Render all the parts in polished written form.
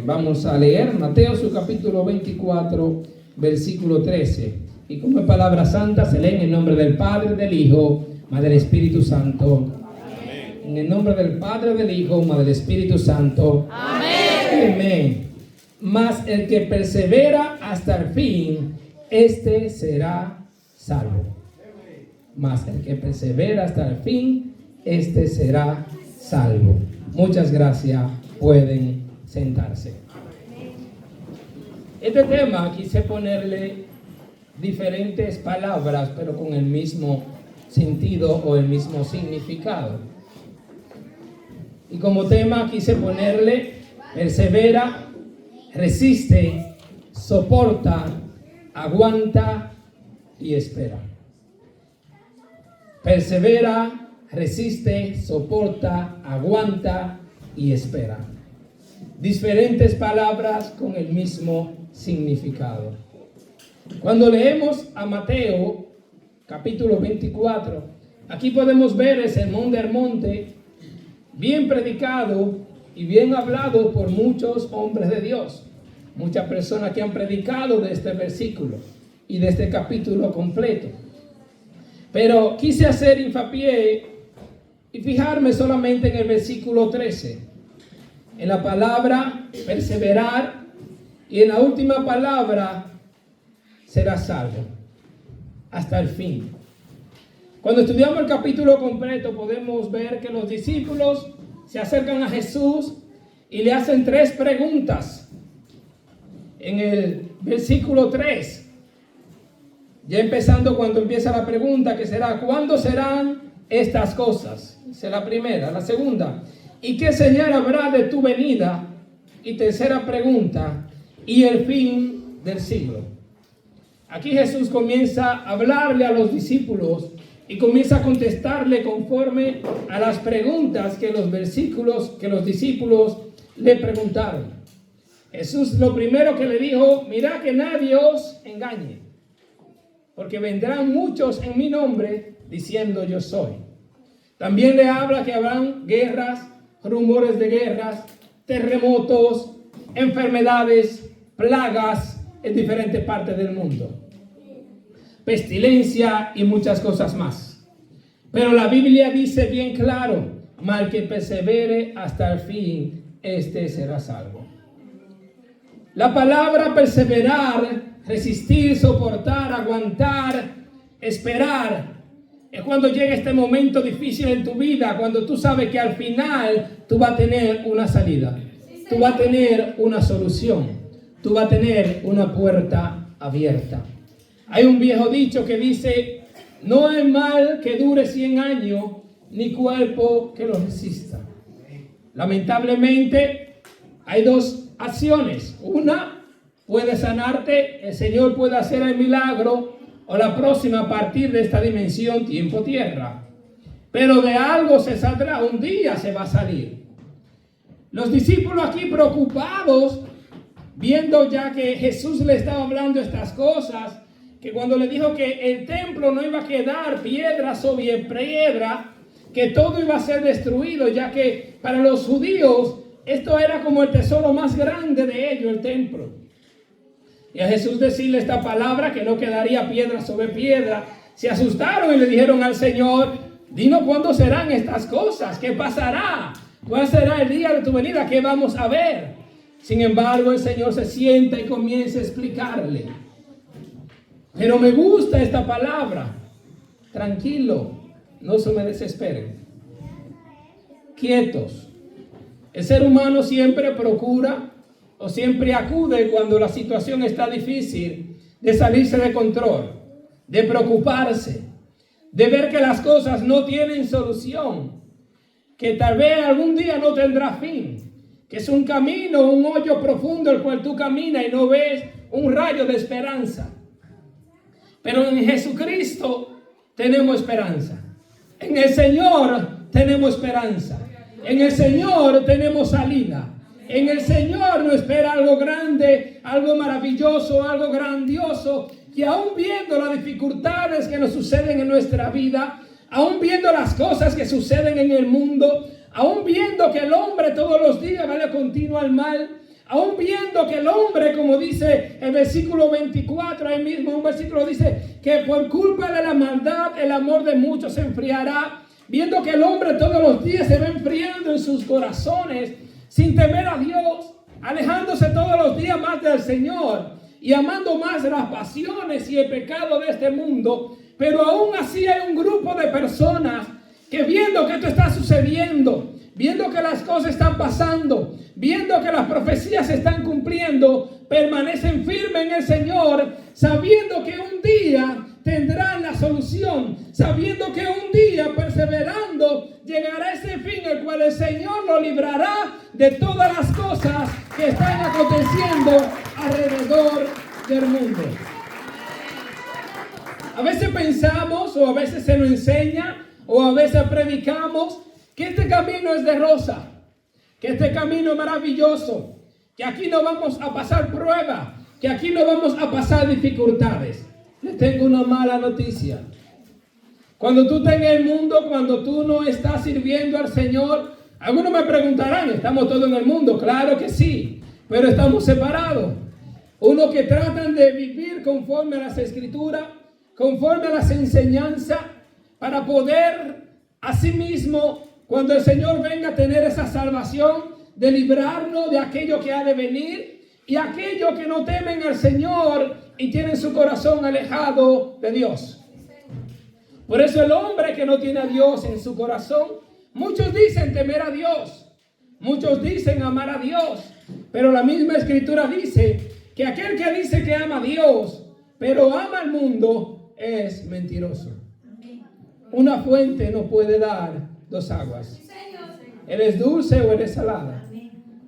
Vamos a leer Mateo su capítulo 24, versículo 13. Y como es palabra santa, se lee en el nombre del Padre, del Hijo, más del Espíritu Santo. Amén. En el nombre del Padre, del Hijo, más del Espíritu Santo. Amén. Amén. Mas el que persevera hasta el fin, este será salvo. Mas el que persevera hasta el fin, este será salvo. Muchas gracias. Pueden sentarse. Este tema quise ponerle diferentes palabras, pero con el mismo sentido o el mismo significado. Y como tema quise ponerle persevera, resiste, soporta, aguanta y espera. Persevera, resiste, soporta, aguanta y espera. Diferentes palabras con el mismo significado. Cuando leemos a Mateo capítulo 24, aquí podemos ver el sermón del monte bien predicado y bien hablado por muchos hombres de Dios, muchas personas que han predicado de este versículo y de este capítulo completo. Pero quise hacer hincapié y fijarme solamente en el versículo 13. En la palabra perseverar y en la última palabra será salvo hasta el fin. Cuando estudiamos el capítulo completo podemos ver que los discípulos se acercan a Jesús y le hacen 3 preguntas. En el versículo 3, ya empezando cuando empieza la pregunta, que será: ¿cuándo serán estas cosas? Esa es la primera. La segunda: ¿y qué señal habrá de tu venida? Y tercera pregunta: ¿y el fin del siglo? Aquí Jesús comienza a hablarle a los discípulos y comienza a contestarle conforme a las preguntas que los discípulos le preguntaron. Jesús lo primero que le dijo: mirad que nadie os engañe, porque vendrán muchos en mi nombre diciendo yo soy. También le habla que habrán guerras, rumores de guerras, terremotos, enfermedades, plagas en diferentes partes del mundo, pestilencia y muchas cosas más. Pero la Biblia dice bien claro: mal que persevere hasta el fin, este será salvo. La palabra perseverar, resistir, soportar, aguantar, esperar, es cuando llega este momento difícil en tu vida, cuando tú sabes que al final tú vas a tener una salida, tú vas a tener una solución, tú vas a tener una puerta abierta. Hay un viejo dicho que dice: no hay mal que dure 100 años, ni cuerpo que lo resista. Lamentablemente hay 2 acciones. Una puede sanarte, el Señor puede hacer el milagro, o la próxima a partir de esta dimensión tiempo-tierra. Pero de algo se saldrá, un día se va a salir. Los discípulos aquí preocupados, viendo ya que Jesús le estaba hablando estas cosas, que cuando le dijo que el templo no iba a quedar piedra sobre piedra, que todo iba a ser destruido, ya que para los judíos esto era como el tesoro más grande de ellos, el templo. Y a Jesús decirle esta palabra, que no quedaría piedra sobre piedra, se asustaron y le dijeron al Señor: dinos cuándo serán estas cosas, qué pasará, cuál será el día de tu venida, qué vamos a ver. Sin embargo, el Señor se sienta y comienza a explicarle. Pero me gusta esta palabra: tranquilo, no se me desesperen, quietos. El ser humano siempre procura o siempre acude cuando la situación está difícil, de salirse de control, de preocuparse, de ver que las cosas no tienen solución, que tal vez algún día no tendrá fin, que es un camino, un hoyo profundo el cual tú caminas y no ves un rayo de esperanza. Pero en Jesucristo tenemos esperanza. En el Señor tenemos esperanza. En el Señor tenemos salida. En el Señor nos espera algo grande, algo maravilloso, algo grandioso, que aún viendo las dificultades que nos suceden en nuestra vida, aún viendo las cosas que suceden en el mundo, aún viendo que el hombre todos los días va de continuo al mal, Aún viendo que el hombre, como dice el versículo 24, ahí mismo un versículo dice que por culpa de la maldad el amor de muchos se enfriará. Viendo que el hombre todos los días se va enfriando en sus corazones sin temer a Dios, alejándose todos los días más del Señor y amando más las pasiones y el pecado de este mundo. Pero aún así hay un grupo de personas que viendo que esto está sucediendo, viendo que las cosas están pasando, viendo que las profecías se están cumpliendo, permanecen firmes en el Señor, sabiendo que un día tendrán la solución, sabiendo que un día, perseverando, llegará ese fin, el cual el Señor lo librará de todas las cosas que están aconteciendo alrededor del mundo. A veces pensamos, o a veces se nos enseña, o a veces predicamos, que este camino es de rosa, que este camino es maravilloso, que aquí no vamos a pasar pruebas, que aquí no vamos a pasar dificultades. Les tengo una mala noticia. Cuando tú estás en el mundo, cuando tú no estás sirviendo al Señor, algunos me preguntarán, ¿estamos todos en el mundo? Claro que sí, pero estamos separados. Unos que tratan de vivir conforme a las Escrituras, conforme a las enseñanzas, para poder asimismo, cuando el Señor venga a tener esa salvación, de librarnos de aquello que ha de venir, y aquellos que no temen al Señor y tienen su corazón alejado de Dios. Por eso el hombre que no tiene a Dios en su corazón, muchos dicen temer a Dios, muchos dicen amar a Dios, pero la misma Escritura dice que aquel que dice que ama a Dios, pero ama al mundo, es mentiroso. Una fuente no puede dar dos aguas. ¿Eres dulce o eres salada?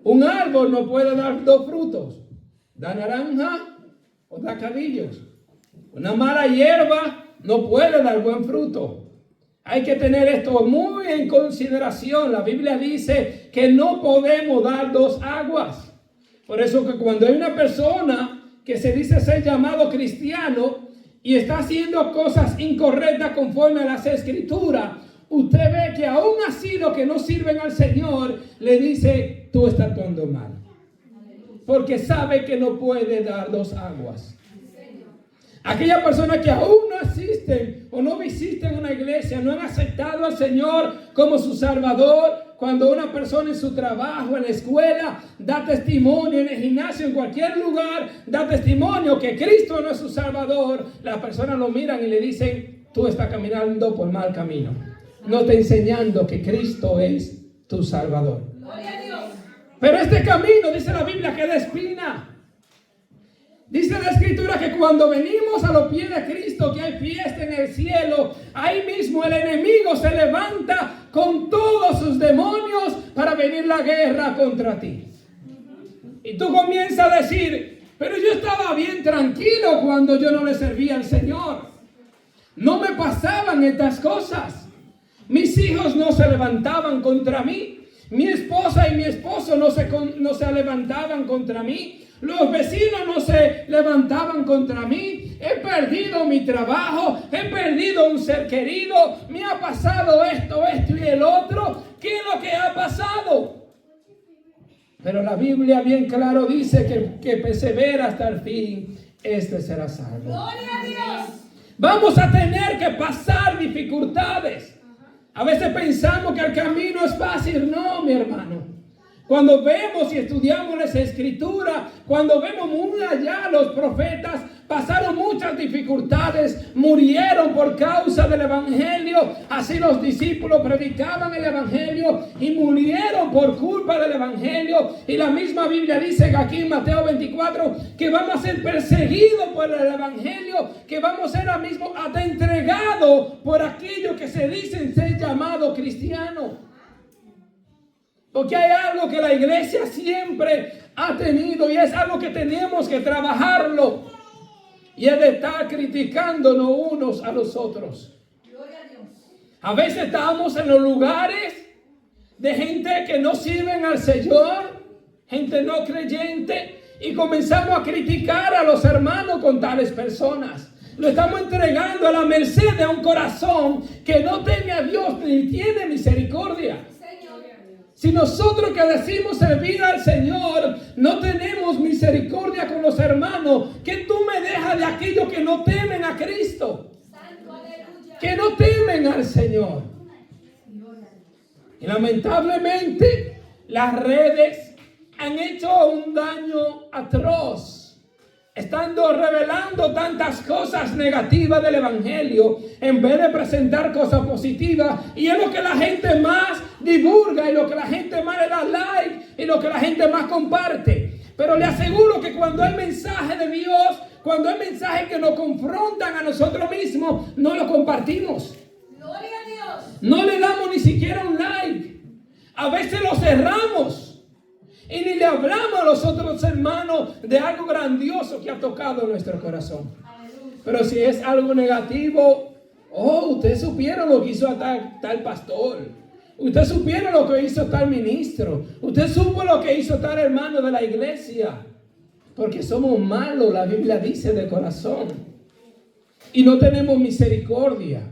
Un árbol no puede dar dos frutos. Da naranja o da cadillos. Una mala hierba no puede dar buen fruto. Hay que tener esto muy en consideración. La Biblia dice que no podemos dar dos aguas. Por eso que cuando hay una persona que se dice ser llamado cristiano y está haciendo cosas incorrectas conforme a las Escrituras, usted ve que aún así los que no sirven al Señor le dice, tú estás actuando mal. Porque sabe que no puede dar dos aguas. Aquellas personas que aún no asisten o no visiten una iglesia, no han aceptado al Señor como su Salvador. Cuando una persona en su trabajo, en la escuela, da testimonio, en el gimnasio, en cualquier lugar, da testimonio que Cristo no es su Salvador, las personas lo miran y le dicen, tú estás caminando por mal camino. No está enseñando que Cristo es tu Salvador. Gloria a Dios. Pero este camino, dice la Biblia, que es de espina. Dice la Escritura que cuando venimos a los pies de Cristo, que hay fiesta en el cielo, ahí mismo el enemigo se levanta con todos sus demonios para venir la guerra contra ti. Y tú comienzas a decir, pero yo estaba bien tranquilo cuando yo no le servía al Señor. No me pasaban estas cosas. Mis hijos no se levantaban contra mí. Mi esposa y mi esposo no se levantaban contra mí. Los vecinos no se levantaban contra mí. He perdido mi trabajo. He perdido un ser querido. Me ha pasado esto y el otro. ¿Qué es lo que ha pasado? Pero la Biblia bien claro dice que persevera hasta el fin. Este será salvo. ¡Gloria a Dios! Vamos a tener que pasar dificultades. A veces pensamos que el camino es fácil. No, mi hermano. Cuando vemos y estudiamos las Escrituras, cuando vemos muy allá, los profetas pasaron muchas dificultades, murieron por causa del Evangelio. Así los discípulos predicaban el Evangelio y murieron por culpa del Evangelio. Y la misma Biblia dice que aquí en Mateo 24 que vamos a ser perseguidos por el Evangelio, que vamos a ser ahora mismo hasta entregados por aquellos que se dicen ser llamados cristianos. Porque hay algo que la iglesia siempre ha tenido y es algo que tenemos que trabajarlo. Y es de estar criticándonos unos a los otros. A veces estamos en los lugares de gente que no sirven al Señor, gente no creyente, y comenzamos a criticar a los hermanos con tales personas. Lo estamos entregando a la merced de un corazón que no teme a Dios ni tiene misericordia. Si nosotros que decimos servir al Señor no tenemos misericordia con los hermanos, ¿qué tú me dejas de aquellos que no temen a Cristo? Que no temen al Señor. Y lamentablemente las redes han hecho un daño atroz, estando revelando tantas cosas negativas del Evangelio en vez de presentar cosas positivas. Y es lo que la gente más divulga y lo que la gente más le da like y lo que la gente más comparte. Pero le aseguro que cuando hay mensaje de Dios, cuando hay mensajes que nos confrontan a nosotros mismos, no lo compartimos. Gloria a Dios. No le damos ni siquiera un like. A veces lo cerramos. Y ni le hablamos a los otros hermanos de algo grandioso que ha tocado nuestro corazón. Pero si es algo negativo, ustedes supieron lo que hizo tal pastor. Usted supieron lo que hizo tal ministro. Usted supo lo que hizo tal hermano de la iglesia. Porque somos malos, la Biblia dice, de corazón. Y no tenemos misericordia.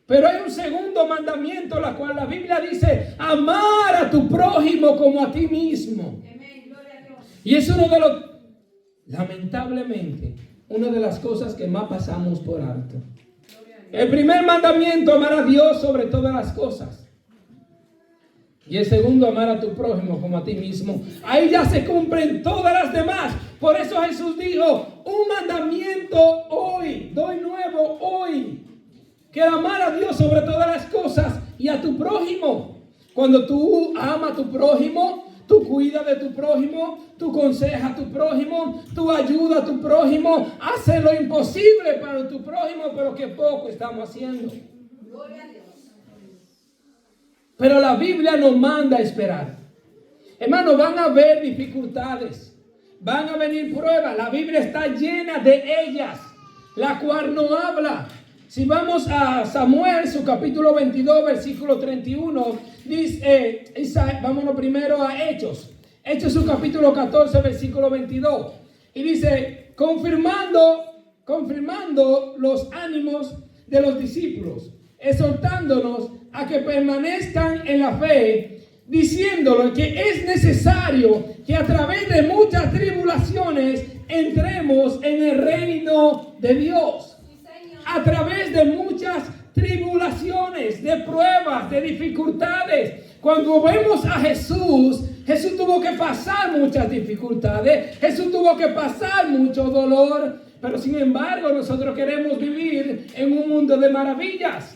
Pero hay un segundo mandamiento, la cual la Biblia dice, amar a tu prójimo como a ti mismo. Y es lamentablemente, una de las cosas que más pasamos por alto. El primer mandamiento, amar a Dios sobre todas las cosas. Y el segundo, amar a tu prójimo como a ti mismo. Ahí ya se cumplen todas las demás. Por eso Jesús dijo, un mandamiento hoy, doy nuevo hoy. Que amar a Dios sobre todas las cosas y a tu prójimo. Cuando tú amas a tu prójimo, tú cuidas de tu prójimo, tú aconsejas a tu prójimo, tú ayudas a tu prójimo, haces lo imposible para tu prójimo, pero que poco estamos haciendo. Gloria a Dios. Pero la Biblia nos manda a esperar. Hermanos, van a haber dificultades, van a venir pruebas. La Biblia está llena de ellas, la cual no habla. Si vamos a Samuel, su capítulo 22, versículo 31, dice, vámonos primero a Hechos. Hechos, su capítulo 14, versículo 22. Y dice, confirmando los ánimos de los discípulos, exhortándonos a que permanezcan en la fe, diciéndolo que es necesario que a través de muchas tribulaciones entremos en el reino de Dios. A través de muchas tribulaciones, de pruebas, de dificultades. Cuando vemos a Jesús, Jesús tuvo que pasar muchas dificultades, Jesús tuvo que pasar mucho dolor, pero sin embargo nosotros queremos vivir en un mundo de maravillas.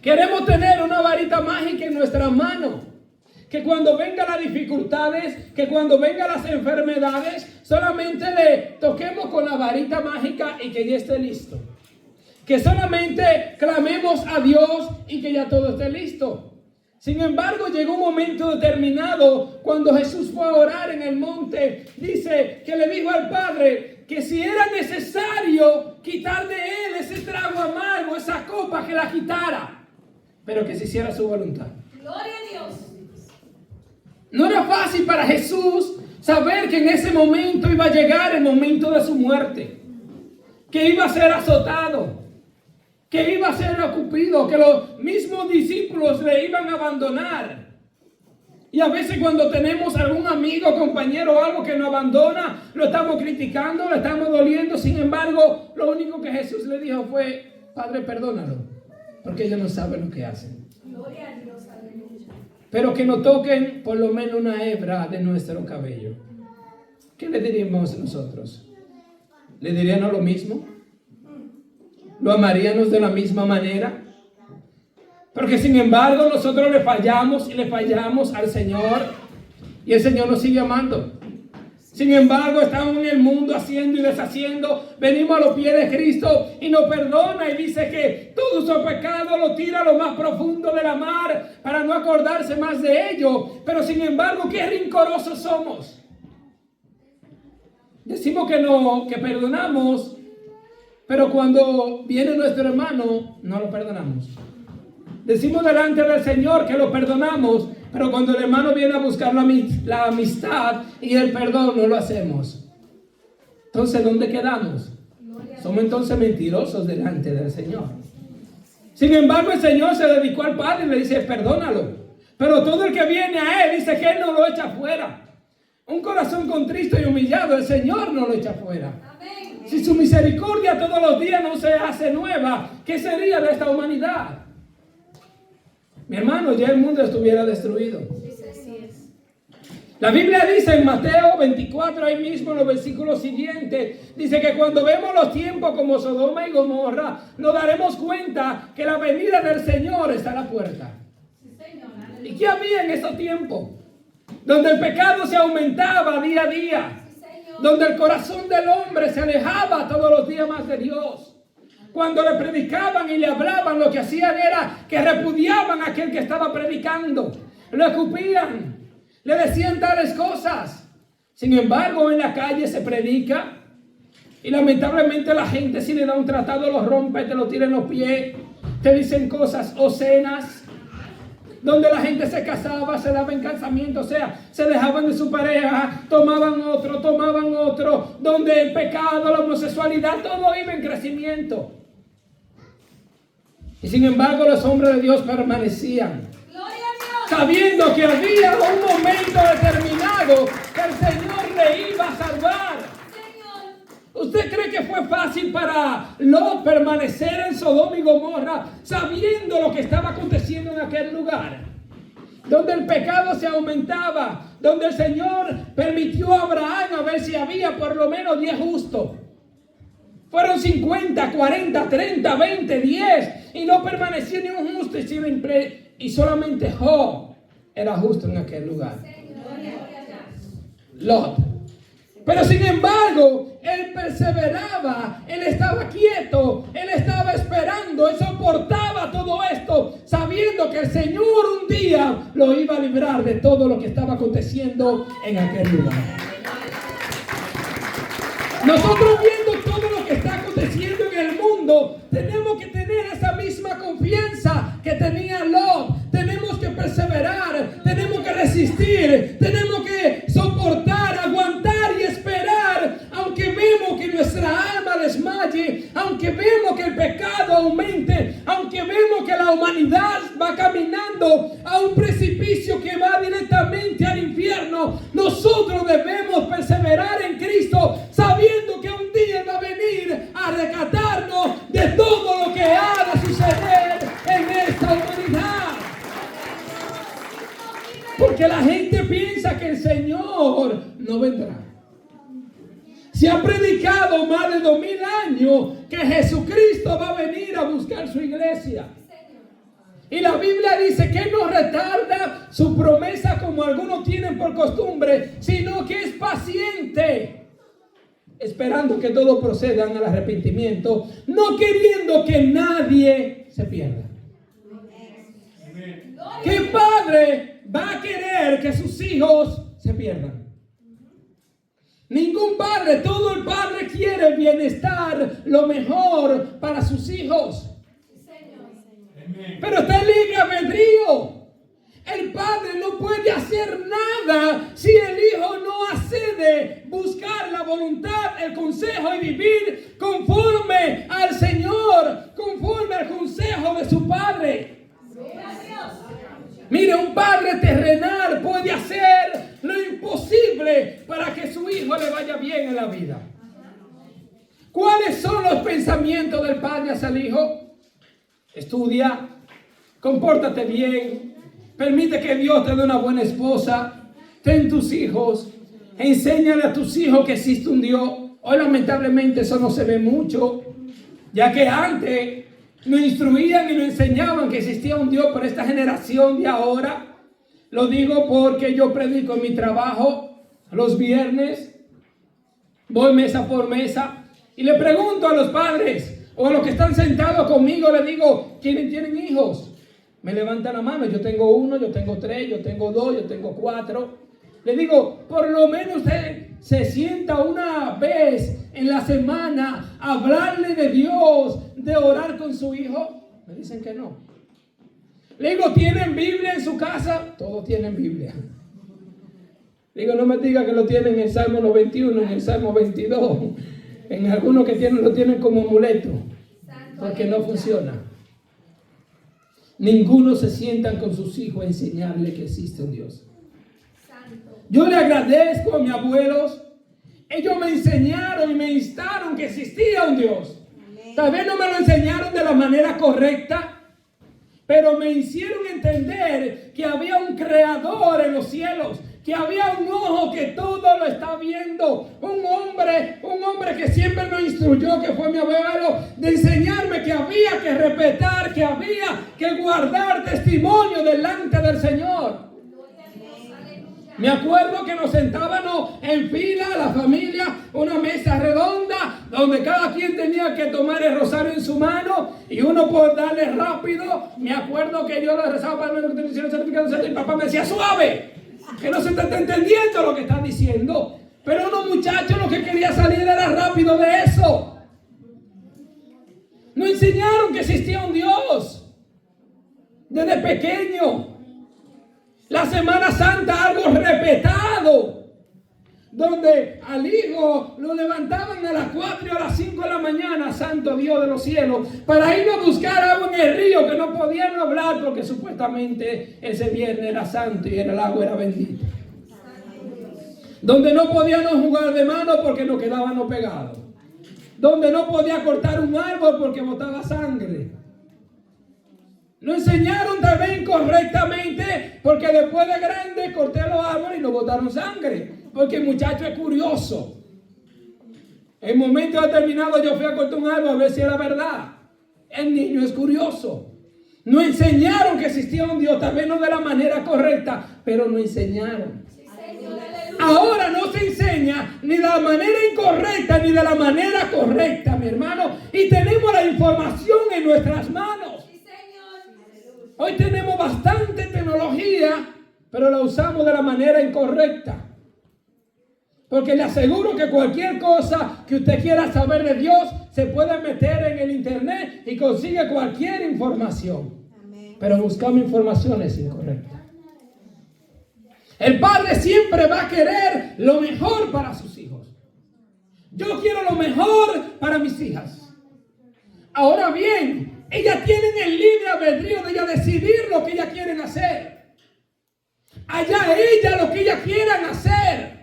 Queremos tener una varita mágica en nuestra mano, que cuando vengan las dificultades, que cuando vengan las enfermedades, solamente le toquemos con la varita mágica y que ya esté listo. Que solamente clamemos a Dios y que ya todo esté listo. Sin embargo, llegó un momento determinado cuando Jesús fue a orar en el monte. Dice que le dijo al Padre que si era necesario quitar de él ese trago amargo, esa copa, que la quitara, pero que se hiciera su voluntad. Gloria a Dios. No era fácil para Jesús saber que en ese momento iba a llegar el momento de su muerte, que iba a ser azotado, que iba a ser escupido, que los mismos discípulos le iban a abandonar. Y a veces cuando tenemos algún amigo, compañero o algo que nos abandona, lo estamos criticando, lo estamos doliendo. Sin embargo, lo único que Jesús le dijo fue, Padre, perdónalo, porque ellos no saben lo que hacen. Gloria a Dios, aleluya. Pero que no toquen por lo menos una hebra de nuestro cabello. ¿Qué le diríamos nosotros? ¿Le diríamos lo mismo? ¿Lo amaríamos de la misma manera? Porque sin embargo nosotros le fallamos y le fallamos al Señor, y el Señor nos sigue amando. Sin embargo, estamos en el mundo haciendo y deshaciendo. Venimos a los pies de Cristo y nos perdona y dice que todo su pecado lo tira a lo más profundo de la mar para no acordarse más de ello. Pero sin embargo, qué rencorosos somos. Decimos que perdonamos, pero cuando viene nuestro hermano, no lo perdonamos. Decimos delante del Señor que lo perdonamos, pero cuando el hermano viene a buscar la amistad y el perdón, no lo hacemos. Entonces, ¿dónde quedamos? Somos entonces mentirosos delante del Señor. Sin embargo, el Señor se dedicó al Padre y le dice, perdónalo. Pero todo el que viene a Él dice que Él no lo echa fuera. Un corazón contrito y humillado, el Señor no lo echa fuera. Amén. Si su misericordia todos los días no se hace nueva, ¿qué sería de esta humanidad? Mi hermano, ya el mundo estuviera destruido. La Biblia dice en Mateo 24, ahí mismo en los versículos siguientes, dice que cuando vemos los tiempos como Sodoma y Gomorra, nos daremos cuenta que la venida del Señor está a la puerta. ¿Y qué había en esos tiempos? Donde el pecado se aumentaba día a día, donde el corazón del hombre se alejaba todos los días más de Dios. Cuando le predicaban y le hablaban, lo que hacían era que repudiaban a aquel que estaba predicando, lo escupían, le decían tales cosas. Sin embargo, en la calle se predica y lamentablemente la gente, si le da un tratado, lo rompe, te lo tira en los pies, te dicen cosas obscenas. Donde la gente se casaba, se daba en casamiento, o sea, se dejaban de su pareja, tomaban otro, donde el pecado, la homosexualidad, todo iba en crecimiento. Y sin embargo los hombres de Dios permanecían, sabiendo que había un momento determinado que el Señor le iba a salvar. ¿Usted cree que fue fácil para Lot permanecer en Sodoma y Gomorra sabiendo lo que estaba aconteciendo en aquel lugar? Donde el pecado se aumentaba, donde el Señor permitió a Abraham a ver si había por lo menos 10 justos. Fueron 50, 40, 30, 20, 10 y no permaneció ni un justo y solamente Job era justo en aquel lugar. Lot. Pero sin embargo, él perseveraba, él estaba quieto, él estaba esperando, él soportaba todo esto, sabiendo que el Señor un día lo iba a librar de todo lo que estaba aconteciendo en aquel lugar. Nosotros viendo todo lo que está aconteciendo en el mundo, tenemos que tener esa misma confianza que tenía Lot. Tenemos que perseverar, tenemos que resistir, tenemos que soportar, aguantar y esperar, aunque vemos que nuestra alma desmaye, aunque vemos que el pecado aumente, aunque vemos que la humanidad va caminando a un precipicio que va directamente al infierno. Nosotros debemos perseverar en Cristo, sabiendo que un día va a venir a rescatarnos de todo lo que ha de suceder en esta humanidad. Porque la gente piensa que el Señor no vendrá. Se ha predicado más de 2000 años que Jesucristo va a venir a buscar su iglesia. Y la Biblia dice que no retarda su promesa como algunos tienen por costumbre, sino que es paciente, esperando que todos procedan al arrepentimiento, no queriendo que nadie se pierda. ¿Qué padre va a querer que sus hijos se pierdan? Ningún padre. Todo el padre quiere bienestar, lo mejor para sus hijos. Pero está el libre albedrío. El padre no puede hacer nada si el hijo no accede a buscar la voluntad, el consejo y vivir conforme al Señor, conforme al consejo de su padre. Mire, un padre terrenal puede hacer lo imposible para que su hijo le vaya bien en la vida. ¿Cuáles son los pensamientos del padre hacia el hijo? Estudia, compórtate bien, permite que Dios te dé una buena esposa, ten tus hijos, enséñale a tus hijos que existe un Dios. Hoy lamentablemente eso no se ve mucho, ya que antes nos instruían y nos enseñaban que existía un Dios, pero esta generación de ahora, lo digo porque yo predico en mi trabajo los viernes, voy mesa por mesa y le pregunto a los padres o a los que están sentados conmigo, le digo, ¿quiénes tienen hijos? Me levantan la mano, yo tengo 1, yo tengo 3, yo tengo 2, yo tengo 4. Le digo, por lo menos usted se sienta una vez en la semana a hablarle de Dios, de orar con su hijo. Me dicen que no. Le digo, ¿tienen Biblia en su casa? Todos tienen Biblia. Le digo, no me diga que lo tienen en el Salmo 91, en el Salmo 22. En algunos que tienen, lo tienen como amuleto, porque no funciona. ninguno se sientan con sus hijos a enseñarle que existe un Dios. Yo le agradezco a mis abuelos. Ellos me enseñaron y me instaron que existía un Dios. Tal vez no me lo enseñaron de la manera correcta, pero me hicieron entender que había un creador en los cielos, que había un ojo que todo lo está viendo, un hombre que siempre me instruyó, que fue mi abuelo, de enseñarme que había que respetar, que había que guardar testimonio delante del Señor. Me acuerdo que nos sentábamos en fila, la familia, una mesa redonda, donde cada quien tenía que tomar el rosario en su mano y uno por darle rápido. Me acuerdo que yo le rezaba para el certificado y papá me decía suave, que no se te está entendiendo lo que están diciendo. Pero unos muchachos lo que quería salir era rápido de eso. Nos enseñaron que existía un Dios desde pequeño. La Semana Santa, algo respetado, donde al hijo lo levantaban a las 4 y a las 5 de la mañana, santo Dios de los cielos, para ir a buscar agua en el río, que no podían hablar porque supuestamente ese viernes era santo y el agua era bendita. Donde no podíamos jugar de mano porque nos quedábamos pegados. Donde no podía cortar un árbol porque botaba sangre. Nos enseñaron tal vez incorrectamente porque después de grande corté los árboles y no botaron sangre. Porque el muchacho es curioso. En momento determinado yo fui a cortar un árbol a ver si era verdad. El niño es curioso. Nos enseñaron que existía un Dios, tal vez no de la manera correcta, pero nos enseñaron. Ahora no se enseña ni de la manera incorrecta ni de la manera correcta, mi hermano. Y tenemos la información en nuestras manos. Hoy tenemos bastante tecnología, pero la usamos de la manera incorrecta. Porque le aseguro que cualquier cosa que usted quiera saber de Dios, se puede meter en el internet y consigue cualquier información. Pero buscamos informaciones incorrectas. El padre siempre va a querer lo mejor para sus hijos. Yo quiero lo mejor para mis hijas. Ahora bien, ellas tienen el libre albedrío de ellas decidir lo que ellas quieren hacer. Allá ellas lo que ellas quieran hacer.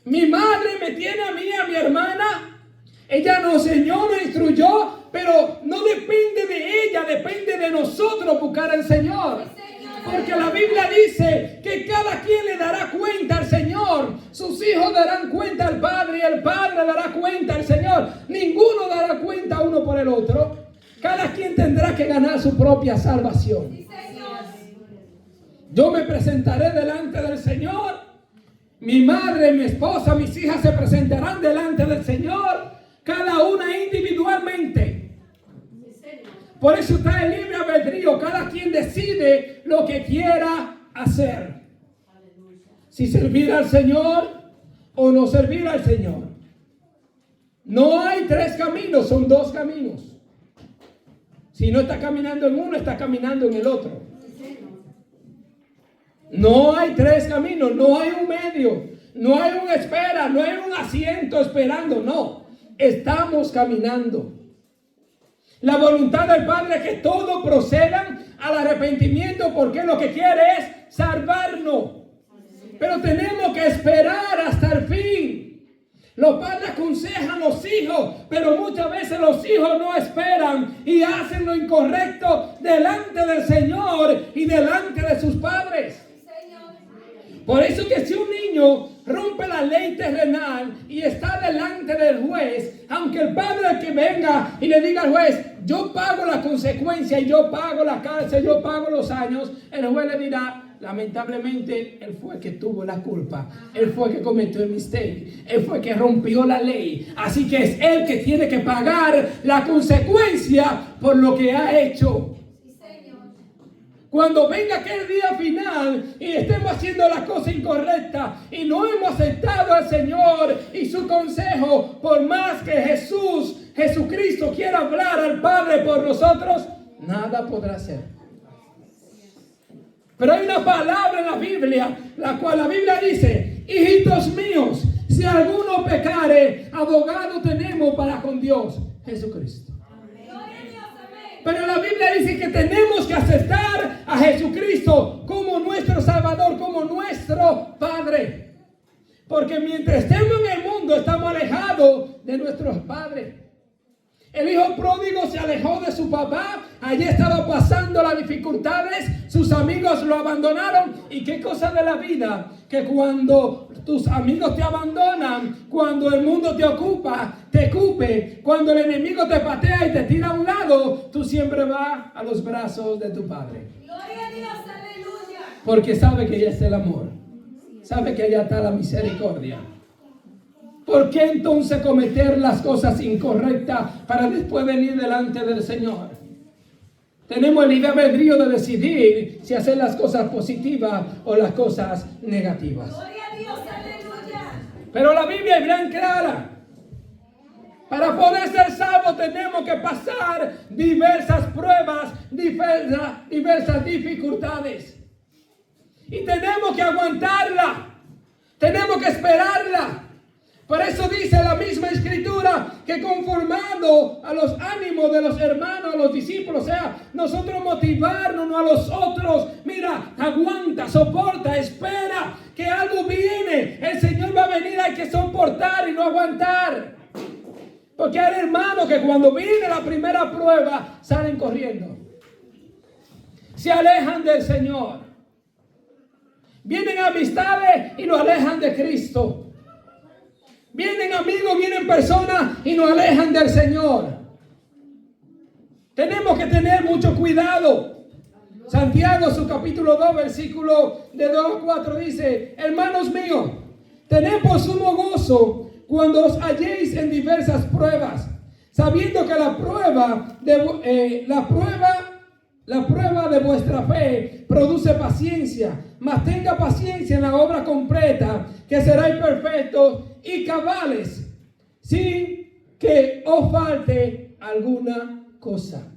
Mi madre me tiene a mí, a mi hermana. Ella nos enseñó, nos instruyó, pero no depende de ella, depende de nosotros buscar al Señor. Porque la Biblia dice que cada quien le dará cuenta al Señor. Sus hijos darán cuenta al Padre y el Padre dará cuenta al Señor. Ninguno dará cuenta uno por el otro. Cada quien tendrá que ganar su propia salvación. Sí, Señor. Yo me presentaré delante del Señor. Mi madre, mi esposa, mis hijas se presentarán delante del Señor. Cada una individualmente. Por eso está el libre albedrío. Cada quien decide lo que quiera hacer. Si servir al Señor o no servir al Señor. No hay 3 caminos, son 2 caminos. Si no está caminando en uno, está caminando en el otro. No hay 3 caminos, no hay un medio, no hay una espera, no hay un asiento esperando, no. Estamos caminando. La voluntad del Padre es que todos procedan al arrepentimiento porque lo que quiere es salvarnos. Pero tenemos que esperar hasta el fin. Los padres aconsejan a los hijos, pero muchas veces los hijos no esperan y hacen lo incorrecto delante del Señor y delante de sus padres. Por eso que si un niño rompe la ley terrenal y está delante del juez, aunque el padre que venga y le diga al juez, yo pago la consecuencia, yo pago la cárcel, yo pago los años, el juez le dirá, lamentablemente, él fue el que tuvo la culpa. Él fue el que cometió el mistake. Él fue el que rompió la ley. Así que es él que tiene que pagar la consecuencia por lo que ha hecho. Cuando venga aquel día final y estemos haciendo las cosas incorrectas y no hemos aceptado al Señor y su consejo, por más que Jesucristo quiera hablar al Padre por nosotros, nada podrá hacer. Pero hay una palabra en la Biblia, la cual la Biblia dice, hijitos míos, si alguno pecare, abogado tenemos para con Dios, Jesucristo. Pero la Biblia dice que tenemos que aceptar a Jesucristo como nuestro Salvador, como nuestro Padre. Porque mientras estemos en el mundo, estamos alejados de nuestros padres. El hijo pródigo se alejó de su papá. Allí estaba pasando las dificultades. Sus amigos lo abandonaron. ¿Y qué cosa de la vida? Que cuando tus amigos te abandonan, cuando el mundo te ocupa, te cupe, cuando el enemigo te patea y te tira a un lado, tú siempre vas a los brazos de tu padre. Gloria a Dios, aleluya. Porque sabe que allá está el amor. Sabe que allá está la misericordia. ¿Por qué entonces cometer las cosas incorrectas para después venir delante del Señor? Tenemos el libre albedrío de decidir si hacer las cosas positivas o las cosas negativas. Gloria a Dios, aleluya. Pero la Biblia es bien clara. Para poder ser salvos tenemos que pasar diversas pruebas, diversas dificultades. Y tenemos que aguantarla. Tenemos que esperarla. Por eso dice la misma escritura que conformado a los ánimos de los hermanos, a los discípulos, o sea, nosotros motivarnos a los otros. Mira, aguanta, soporta, espera que algo viene. El Señor va a venir, hay que soportar y no aguantar. Porque hay hermanos que cuando viene la primera prueba salen corriendo. Se alejan del Señor. Vienen amistades y lo alejan de Cristo. Vienen amigos, vienen personas y nos alejan del Señor. Tenemos que tener mucho cuidado. Santiago, su capítulo 2, versículo de 2 a 4 dice: hermanos míos, tened por sumo gozo cuando os halléis en diversas pruebas, sabiendo que la prueba de vuestra fe produce paciencia. Mas tenga paciencia en la obra completa, que seráis perfectos y cabales, sin que os falte alguna cosa.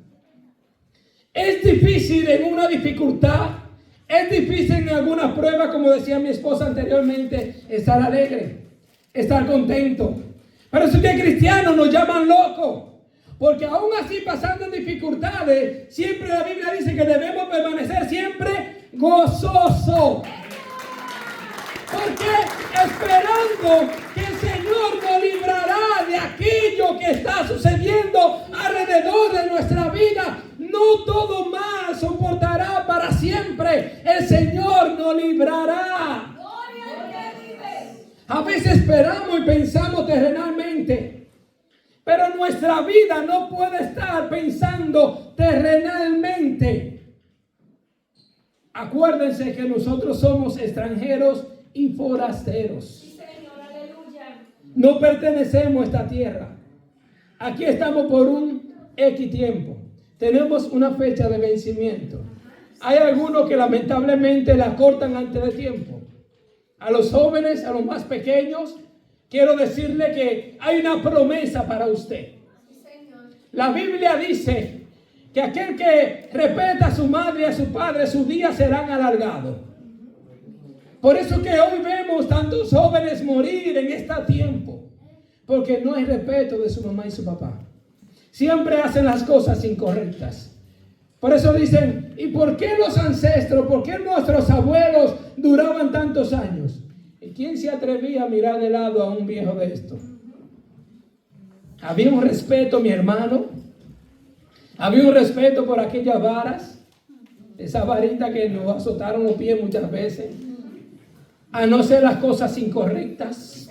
Es difícil en una dificultad, es difícil en alguna prueba, como decía mi esposa anteriormente, estar alegre, estar contento. Pero si usted es cristiano, nos llaman locos. Porque aún así, pasando en dificultades, siempre la Biblia dice que debemos permanecer siempre gozoso. Porque esperando que el Señor nos librará de aquello que está sucediendo alrededor de nuestra vida. No todo mal soportará para siempre. El Señor nos librará. A veces esperamos y pensamos terrenalmente. Pero nuestra vida no puede estar pensando terrenalmente. Acuérdense que nosotros somos extranjeros y forasteros. Sí, Señor, aleluya. No pertenecemos a esta tierra. Aquí estamos por un X tiempo. Tenemos una fecha de vencimiento. Hay algunos que lamentablemente la cortan antes de tiempo. A los jóvenes, a los más pequeños, quiero decirle que hay una promesa para usted. La Biblia dice que aquel que respeta a su madre y a su padre, sus días serán alargados. Por eso que hoy vemos tantos jóvenes morir en este tiempo, porque no hay respeto de su mamá y su papá. Siempre hacen las cosas incorrectas. Por eso dicen, ¿y por qué los ancestros, por qué nuestros abuelos duraban tantos años? ¿Y quién se atrevía a mirar de lado a un viejo de esto? Había un respeto, mi hermano. Había un respeto por aquellas varas. Esa varita que nos azotaron los pies muchas veces. A no hacer las cosas incorrectas.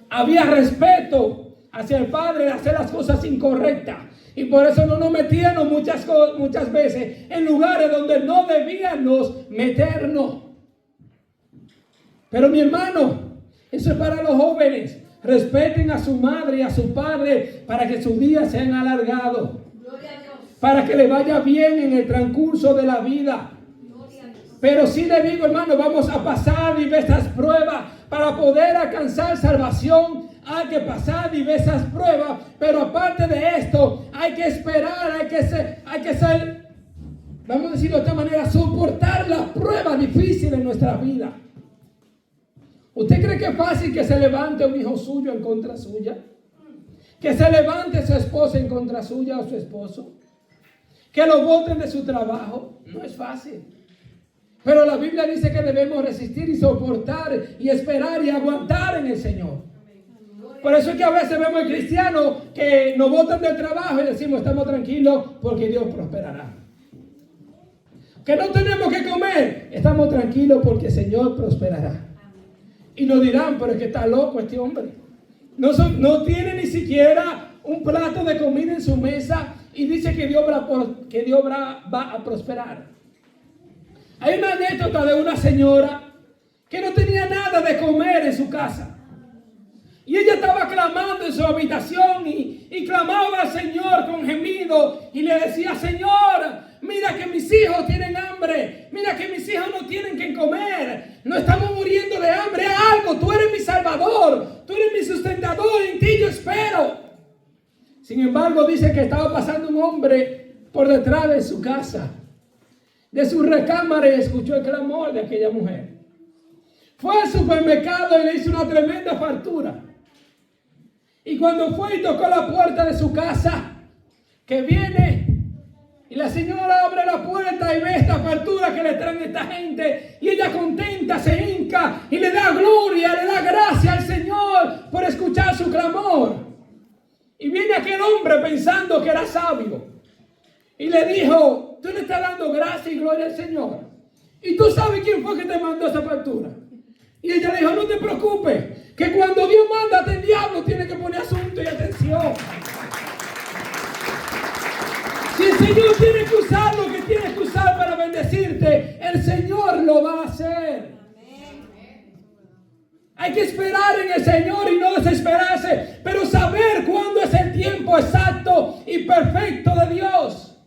Había respeto hacia el padre de hacer las cosas incorrectas. Y por eso no nos metíamos muchas veces en lugares donde no debíamos meternos. Pero mi hermano, eso es para los jóvenes. Respeten a su madre y a su padre para que sus días sean alargados. Para que le vaya bien en el transcurso de la vida. Pero sí le digo, hermano, vamos a pasar diversas pruebas para poder alcanzar salvación. Hay que pasar diversas pruebas, pero aparte de esto, hay que esperar, hay que ser, vamos a decirlo de esta manera, soportar las pruebas difíciles en nuestra vida. ¿Usted cree que es fácil que se levante un hijo suyo en contra suya? ¿Que se levante su esposa en contra suya o su esposo? que lo boten de su trabajo. No es fácil. Pero la Biblia dice que debemos resistir y soportar y esperar y aguantar en el Señor. Por eso es que a veces vemos cristianos que nos botan del trabajo y decimos estamos tranquilos porque Dios prosperará. Que no tenemos que comer, estamos tranquilos porque el Señor prosperará. Y nos dirán, pero es que está loco este hombre. No tiene ni siquiera un plato de comida en su mesa y dice que Dios va a prosperar. Hay una anécdota de una señora que no tenía nada de comer en su casa. Y ella estaba clamando en su habitación y clamaba al Señor con gemido y le decía, Señor, mira que mis hijos tienen hambre, mira que mis hijos no tienen que comer, no estamos muriendo de hambre, algo, tú eres mi salvador, tú eres mi sustentador, en ti yo espero. Sin embargo, dice que estaba pasando un hombre por detrás de su casa, de su recámara, y escuchó el clamor de aquella mujer. Fue al supermercado y le hizo una tremenda fartura. Y cuando fue y tocó la puerta de su casa, que viene, y la señora abre la puerta y ve esta fartura que le traen esta gente, y ella contenta se hinca y le da gloria, le da gracia al Señor por escuchar su clamor. Y viene aquel hombre pensando que era sabio, y le dijo, tú le estás dando gracia y gloria al Señor, y tú sabes quién fue que te mandó esa factura. Y ella le dijo, no te preocupes, que cuando Dios manda el diablo tiene que poner asunto y atención. Si el Señor tiene que usar lo que tiene que usar para bendecirte, el Señor lo va a hacer. Hay que esperar en el Señor y no desesperarse, pero saber cuándo es el tiempo exacto y perfecto de Dios.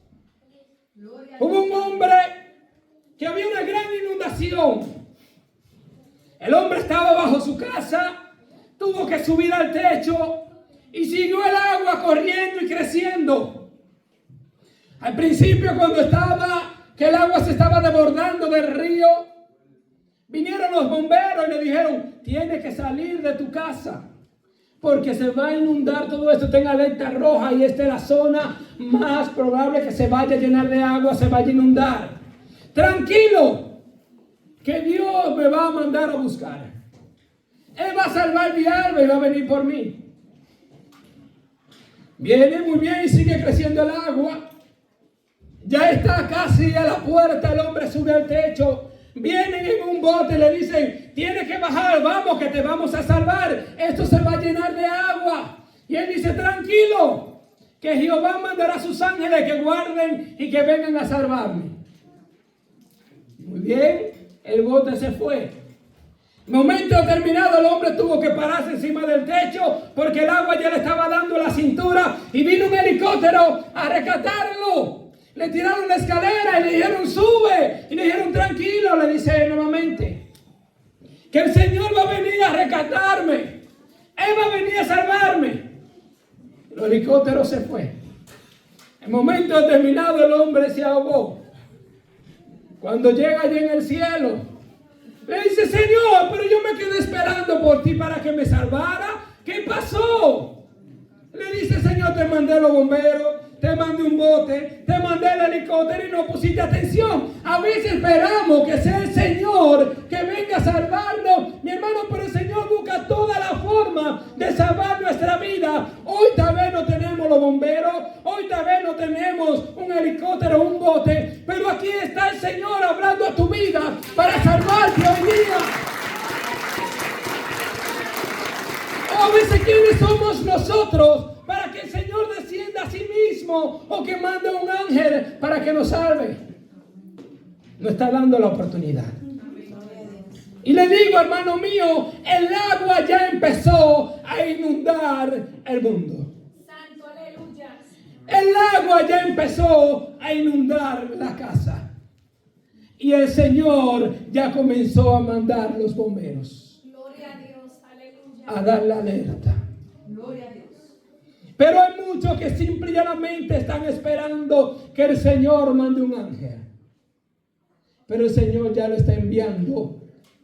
Hubo un hombre que había una gran inundación. El hombre estaba bajo su casa, tuvo que subir al techo y siguió el agua corriendo y creciendo. Al principio, cuando que el agua se estaba desbordando del río, vinieron los bomberos y le dijeron, tienes que salir de tu casa porque se va a inundar todo esto, está en alerta roja y esta es la zona más probable que se vaya a llenar de agua, se vaya a inundar. Tranquilo, que Dios me va a mandar a buscar. Él va a salvar mi alma y va a venir por mí. Viene muy bien y sigue creciendo el agua. Ya está casi a la puerta, el hombre sube al techo. Vienen en un bote y le dicen, tienes que bajar, vamos que te vamos a salvar. Esto se va a llenar de agua. Y él dice, tranquilo, que Jehová mandará a sus ángeles que guarden y que vengan a salvarme. Muy bien. El bote se fue. Momento determinado el hombre tuvo que pararse encima del techo porque el agua ya le estaba dando la cintura y vino un helicóptero a rescatarlo. Le tiraron la escalera y le dijeron sube y le dijeron tranquilo, le dice nuevamente, que el Señor va a venir a rescatarme, Él va a venir a salvarme. El helicóptero se fue. En momento determinado el hombre se ahogó. Cuando llega allí en el cielo, le dice, Señor, pero yo me quedé esperando por ti para que me salvara. ¿Qué pasó? Le dice, Señor, te mandé los bomberos, te mandé un bote, te mandé el helicóptero y no pusiste atención. A veces esperamos que sea el Señor que venga a salvarnos, mi hermano, pero el Señor busca toda la forma de salvar nuestra vida. Hoy tal vez no tenemos los bomberos, hoy tal vez no tenemos un helicóptero, un bote, pero aquí está el Señor hablando a tu vida para salvarte hoy día. A veces, ¿quiénes somos nosotros para que el Señor descienda a sí mismo o que mande un ángel para que nos salve? Nos está dando la oportunidad. Y le digo, hermano mío, el agua ya empezó a inundar el mundo. Santo, aleluya. El agua ya empezó a inundar la casa. Y el Señor ya comenzó a mandar los bomberos. Gloria a Dios, aleluya. A dar la alerta. Gloria a Dios. Pero hay muchos que simple y llanamente están esperando que el Señor mande un ángel. Pero el Señor ya lo está enviando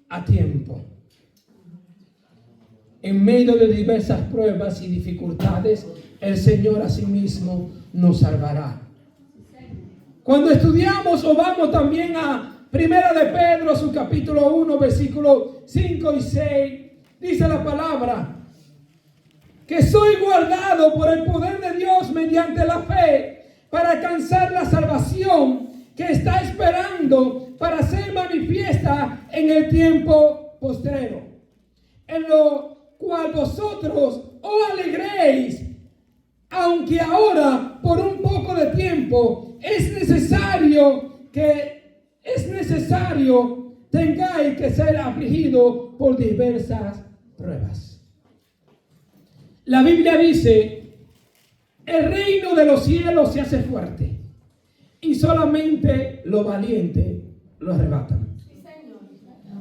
a tiempo. En medio de diversas pruebas y dificultades, el Señor a sí mismo nos salvará. Cuando estudiamos o vamos también a Primera de Pedro, su capítulo 1, versículos 5 y 6, dice la palabra que soy guardado por el poder de Dios mediante la fe para alcanzar la salvación que está esperando para ser manifiesta en el tiempo postrero, en lo cual vosotros os alegréis, aunque ahora por un poco de tiempo es necesario tengáis que ser afligidos por diversas pruebas. La Biblia dice, el reino de los cielos se hace fuerte y solamente los valientes lo arrebatan.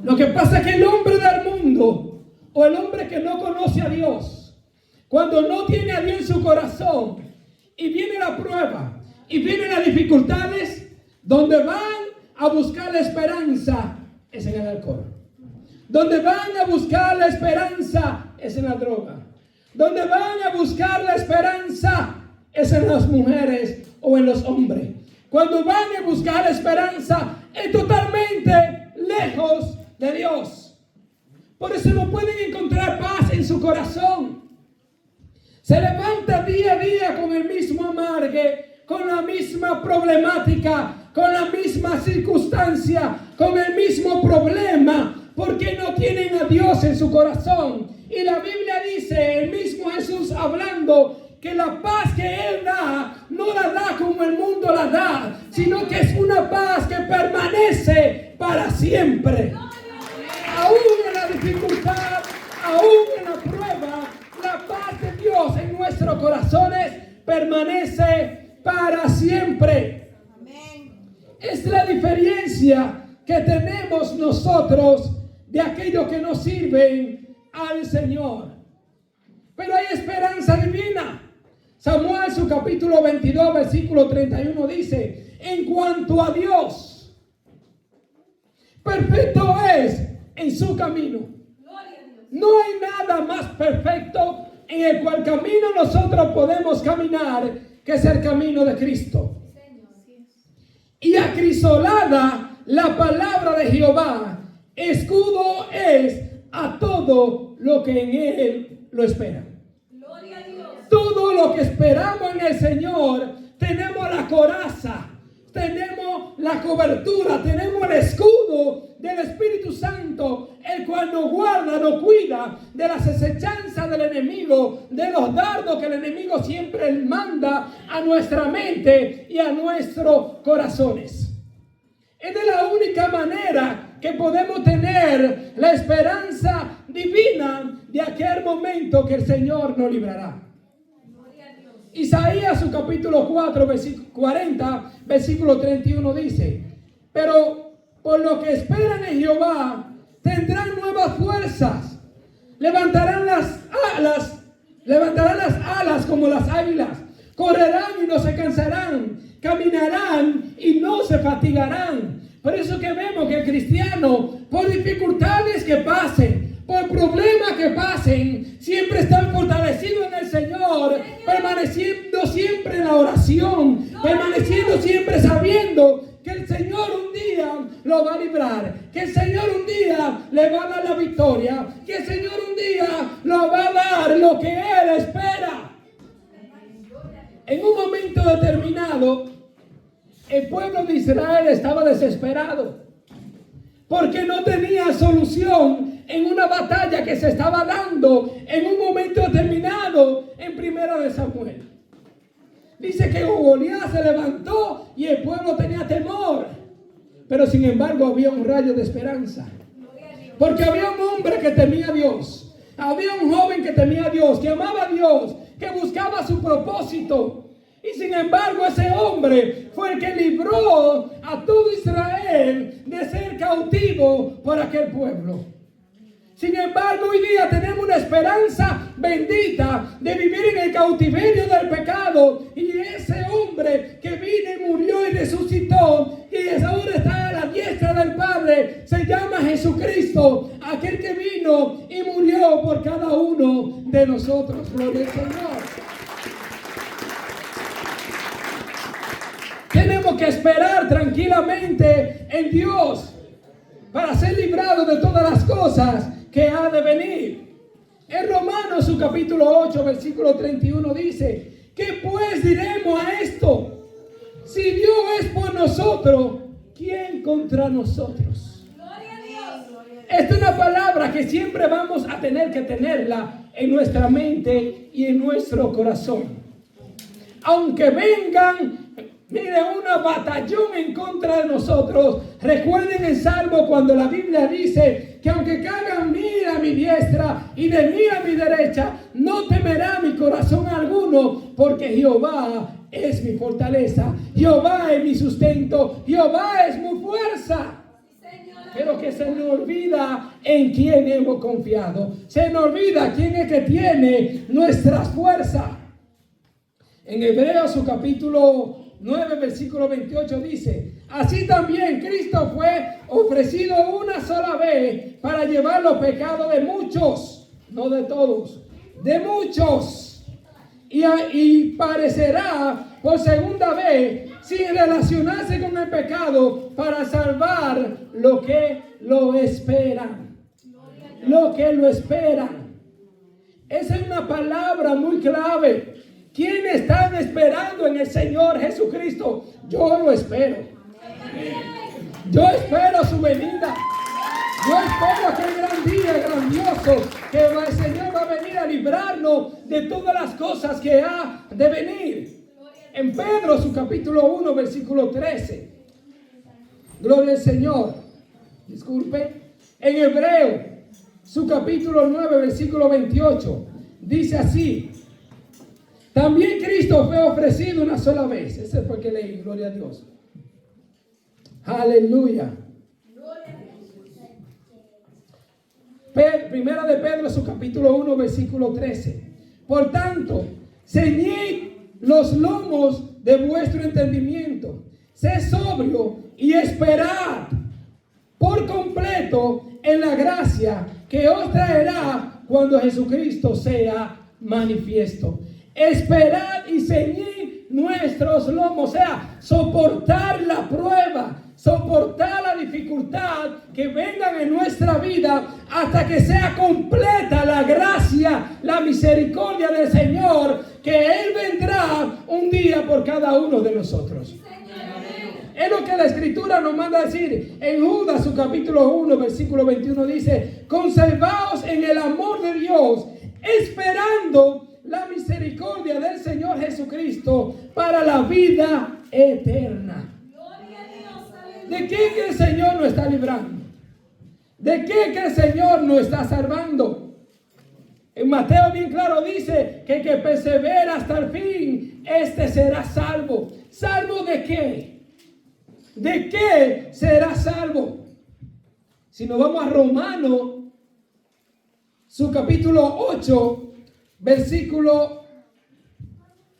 Lo que pasa es que el hombre del mundo o el hombre que no conoce a Dios, cuando no tiene a Dios en su corazón y viene la prueba y vienen las dificultades, donde van a buscar la esperanza es en el alcohol. Donde van a buscar la esperanza es en la droga. Donde van a buscar la esperanza es en las mujeres o en los hombres. Cuando van a buscar la esperanza es totalmente lejos de Dios. Por eso no pueden encontrar paz en su corazón. Se levanta día a día con el mismo amargue, con la misma problemática, con la misma circunstancia, con el mismo problema, porque no tienen a Dios en su corazón. Y la Biblia dice, el mismo Jesús hablando, que la paz que Él da, no la da como el mundo la da, sino que es una paz que permanece para siempre. Aún en la dificultad, aún en la prueba, la paz de Dios en nuestros corazones permanece para siempre. Es la diferencia que tenemos nosotros de aquellos que no sirven al Señor. Pero hay esperanza divina. Samuel, su capítulo 22, versículo 31 dice, en cuanto a Dios, perfecto es en su camino. No hay nada más perfecto en el cual camino nosotros podemos caminar que es el camino de Cristo. Y acrisolada la palabra de Jehová, escudo es a todo lo que en Él lo espera. Gloria a Dios. Todo lo que esperamos en el Señor, tenemos la coraza, tenemos la cobertura, tenemos el escudo del Espíritu Santo, el cual nos guarda, nos cuida de las acechanzas del enemigo, de los dardos que el enemigo siempre manda a nuestra mente y a nuestros corazones. Es de la única manera que podemos tener la esperanza divina de aquel momento que el Señor nos librará. Isaías, su capítulo 4, versículo 40, versículo 31 dice, pero por lo que esperan en Jehová, tendrán nuevas fuerzas, levantarán las alas como las águilas, correrán y no se cansarán, caminarán y no se fatigarán. Por eso que vemos que el cristiano, por dificultades que pasen, por problemas que pasen, siempre están fortalecidos en el Señor, permaneciendo siempre en la oración, permaneciendo siempre sabiendo que el Señor un día lo va a librar, que el Señor un día le va a dar la victoria, que el Señor un día lo va a dar lo que Él espera. En un momento determinado, el pueblo de Israel estaba desesperado porque no tenía solución en una batalla que se estaba dando en un momento determinado en Primera de Samuel. Dice que Goliat se levantó y el pueblo tenía temor, pero sin embargo había un rayo de esperanza, porque había un hombre que temía a Dios, había un joven que temía a Dios, que amaba a Dios, que buscaba su propósito. Y sin embargo ese hombre fue el que libró a todo Israel de ser cautivo por aquel pueblo. Sin embargo hoy día tenemos una esperanza bendita de vivir en el cautiverio del pecado. Y ese hombre que vino y murió y resucitó y ahora está a la diestra del Padre, se llama Jesucristo, aquel que vino y murió por cada uno de nosotros. Gloria al Señor. ¿Qué tenemos que esperar tranquilamente en Dios para ser librados de todas las cosas que ha de venir. En Romanos, su capítulo 8, versículo 31 dice: ¿qué pues diremos a esto? Si Dios es por nosotros, ¿quién contra nosotros? Gloria a Dios. Esta es una palabra que siempre vamos a tener que tenerla en nuestra mente y en nuestro corazón. Aunque vengan, mire, una batallón en contra de nosotros. Recuerden el Salmo cuando la Biblia dice que aunque caigan mil a mi diestra y de mí a mi derecha, no temerá mi corazón alguno, porque Jehová es mi fortaleza, Jehová es mi sustento, Jehová es mi fuerza. Pero que se nos olvida en quién hemos confiado. Se nos olvida quién es que tiene nuestras fuerzas. En Hebreos, su capítulo 9, versículo 28 dice: así también Cristo fue ofrecido una sola vez para llevar los pecados de muchos, no de todos, de muchos. Y parecerá por segunda vez sin relacionarse con el pecado para salvar lo que lo esperan. Lo que lo esperan. Esa es una palabra muy clave. ¿Quiénes están esperando en el Señor Jesucristo? Yo lo espero. Yo espero su venida. Yo espero aquel gran día grandioso que el Señor va a venir a librarnos de todas las cosas que ha de venir. En Pedro, su capítulo 1, versículo 13. Gloria al Señor. Disculpe. En Hebreo, su capítulo 9, versículo 28. Dice así: también Cristo fue ofrecido una sola vez. Ese fue el que leí, gloria a Dios. Aleluya. Primera de Pedro, su capítulo 1, versículo 13. Por tanto, ceñid los lomos de vuestro entendimiento. Sed sobrio y esperad por completo en la gracia que os traerá cuando Jesucristo sea manifiesto. Esperad y ceñid nuestros lomos, o sea, soportar la prueba, soportar la dificultad que vengan en nuestra vida hasta que sea completa la gracia, la misericordia del Señor, que Él vendrá un día por cada uno de nosotros. Es lo que la Escritura nos manda a decir. En Judas, su capítulo 1, versículo 21 dice: conservaos en el amor de Dios, esperando la misericordia del Señor Jesucristo para la vida eterna. ¿De qué que el Señor nos está librando? ¿De qué que el Señor nos está salvando? En Mateo bien claro dice que el que persevera hasta el fin, este será salvo. ¿Salvo de qué? ¿De qué será salvo? Si nos vamos a Romanos, su capítulo 8, versículo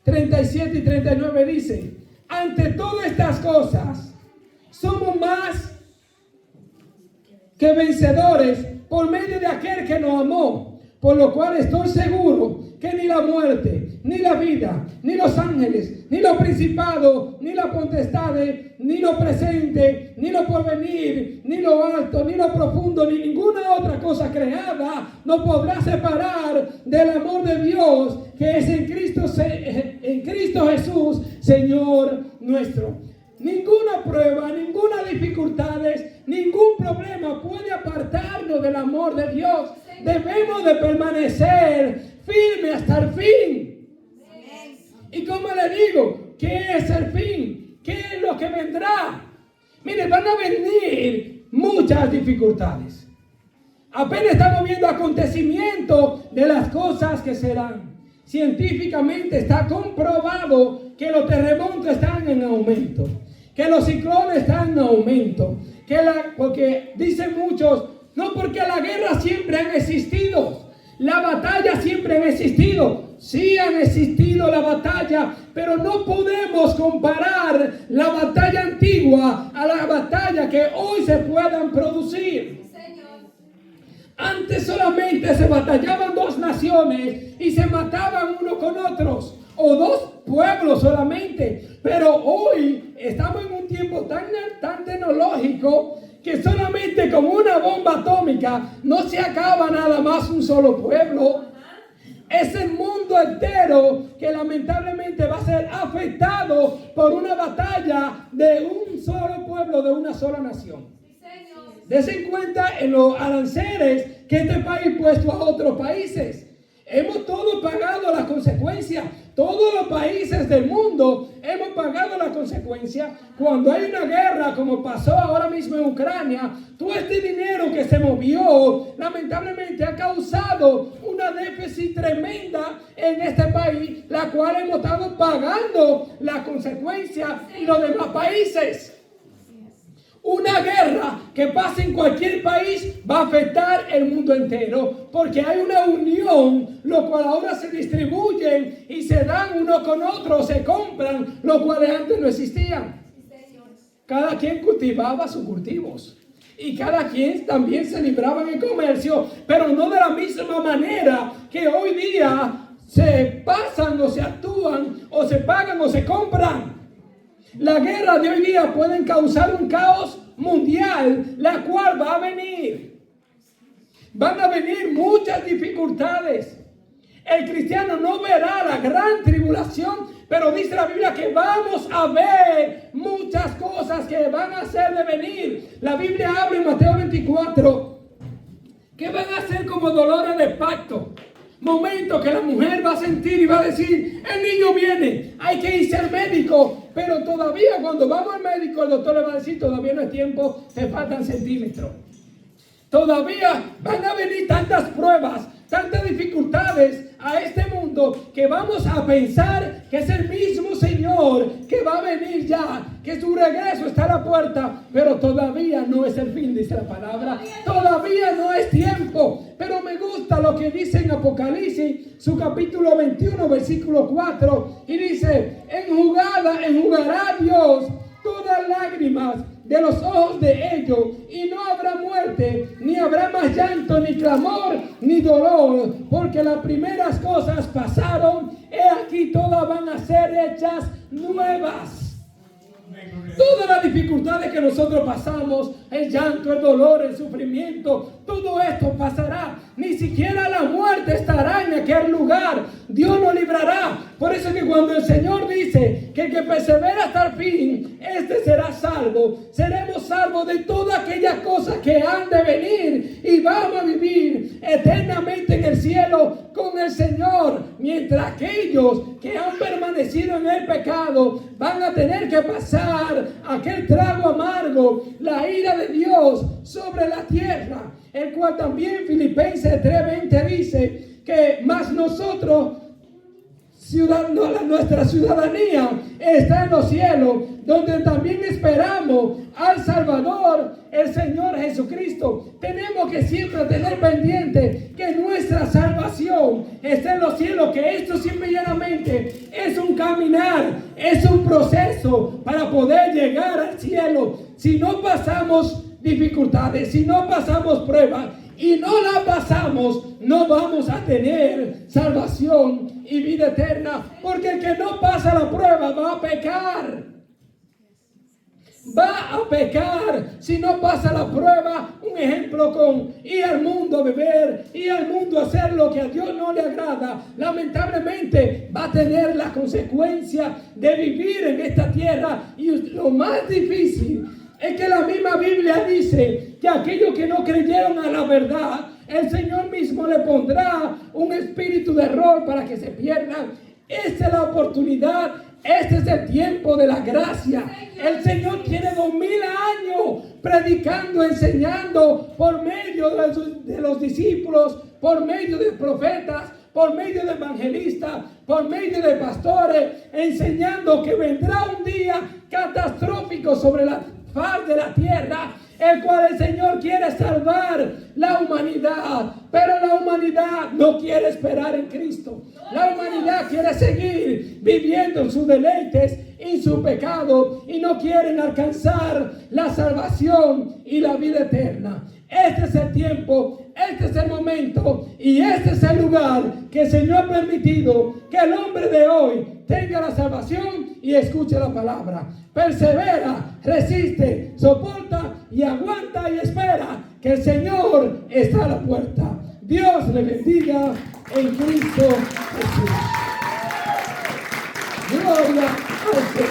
37 y 39 dice: ante todas estas cosas somos más que vencedores por medio de aquel que nos amó, por lo cual estoy seguro que ni la muerte, ni la vida, ni los ángeles, ni los principados, ni las potestades, ni lo presente, ni lo porvenir, ni lo alto, ni lo profundo, ni ninguna otra cosa creada nos podrá separar del amor de Dios que es en Cristo Jesús, Señor nuestro. Ninguna prueba, ninguna dificultad, ningún problema puede apartarnos del amor de Dios. Debemos de permanecer firmes hasta el fin. Y como le digo, ¿qué es el fin? ¿Qué es lo que vendrá? Mire, van a venir muchas dificultades. Apenas estamos viendo acontecimientos de las cosas que serán. Científicamente está comprobado que los terremotos están en aumento, que los ciclones están en aumento, porque dicen muchos, no, porque la guerra siempre han existido, la batalla siempre han existido. Sí han existido la batalla, pero no podemos comparar la batalla antigua a la batalla que hoy se puedan producir. Antes solamente se batallaban dos naciones y se mataban unos con otros. o 2 pueblos solamente. Pero hoy estamos en un tiempo tan tecnológico que solamente con una bomba atómica no se acaba nada más un solo pueblo. Es el mundo entero que lamentablemente va a ser afectado por una batalla de un solo pueblo, de una sola nación. Dese cuenta en los aranceles que este país puesto a otros países. Hemos todos pagado las consecuencias. Todos los países del mundo hemos pagado las consecuencias. Cuando hay una guerra, como pasó ahora mismo en Ucrania, todo este dinero que se movió, lamentablemente ha causado una déficit tremenda en este país, la cual hemos estado pagando las consecuencias y los demás países. Una guerra que pase en cualquier país va a afectar el mundo entero, porque hay una unión, lo cual ahora se distribuyen y se dan uno con otro, se compran, lo cual antes no existían. Cada quien cultivaba sus cultivos y cada quien también se libraba en el comercio, pero no de la misma manera que hoy día se pasan o se actúan o se pagan o se compran. La guerra de hoy día pueden causar un caos mundial, la cual va a venir. Van a venir muchas dificultades. El cristiano no verá la gran tribulación, pero dice la Biblia que vamos a ver muchas cosas que van a ser de venir. La Biblia habla en Mateo 24 que van a ser como dolores de parto. Momento que la mujer va a sentir y va a decir, el niño viene, hay que irse al médico. Pero todavía cuando vamos al médico, el doctor le va a decir, todavía no es tiempo, te faltan centímetros. Todavía van a venir tantas pruebas, tantas dificultades a este mundo, que vamos a pensar que es el mismo Señor que va a venir ya, que su regreso está a la puerta, pero todavía no es el fin, dice la palabra. Todavía no es tiempo. Pero me gusta lo que dice en Apocalipsis, su capítulo 21, versículo 4, y dice, enjugará Dios todas lágrimas de los ojos de ellos, y no habrá muerte, ni habrá más llanto, ni clamor, ni dolor, porque las primeras cosas pasaron, he aquí todas van a ser hechas nuevas. Todas las dificultades que nosotros pasamos, el llanto, el dolor, el sufrimiento, todo esto pasará. Ni siquiera la muerte estará en aquel lugar. Dios nos librará. Por eso es que cuando el Señor dice que el que persevera hasta el fin, este será salvo. Seremos salvos de todas aquellas cosas que han de venir y vamos a vivir eternamente en el cielo con el Señor. Mientras aquellos que han permanecido en el pecado van a tener que pasar aquel trago amargo, la ira de Dios sobre la tierra, el cual también Filipenses 3:20 dice que más nosotros, nuestra ciudadanía está en los cielos, donde también esperamos al Salvador, el Señor Jesucristo. Tenemos que siempre tener pendiente que nuestra salvación está en los cielos, que esto simple y llanamente es un caminar, es un proceso para poder llegar al cielo. Si no pasamos dificultades, si no pasamos pruebas y no la pasamos, no vamos a tener salvación y vida eterna, porque el que no pasa la prueba va a pecar. Va a pecar si no pasa la prueba. Un ejemplo con ir al mundo a beber, ir al mundo a hacer lo que a Dios no le agrada, lamentablemente va a tener la consecuencia de vivir en esta tierra. Y lo más difícil es que la misma Biblia dice que aquellos que no creyeron a la verdad, el Señor mismo le pondrá un espíritu de error para que se pierdan. Esta es la oportunidad. Este es el tiempo de la gracia. El Señor tiene 2000 años predicando, enseñando por medio de los discípulos, por medio de profetas, por medio de evangelistas, por medio de pastores, enseñando que vendrá un día catastrófico sobre la faz de la tierra, el cual el Señor quiere salvar la humanidad, pero la humanidad no quiere esperar en Cristo. La humanidad quiere seguir viviendo en sus deleites y su pecado, y no quieren alcanzar la salvación y la vida eterna. Este es el tiempo este es el momento y este es el lugar que el Señor ha permitido que el hombre de hoy tenga la salvación y escuche la palabra. Persevera, resiste, soporta y aguanta y espera que el Señor está a la puerta. Dios le bendiga en Cristo Jesús. Gloria al Señor.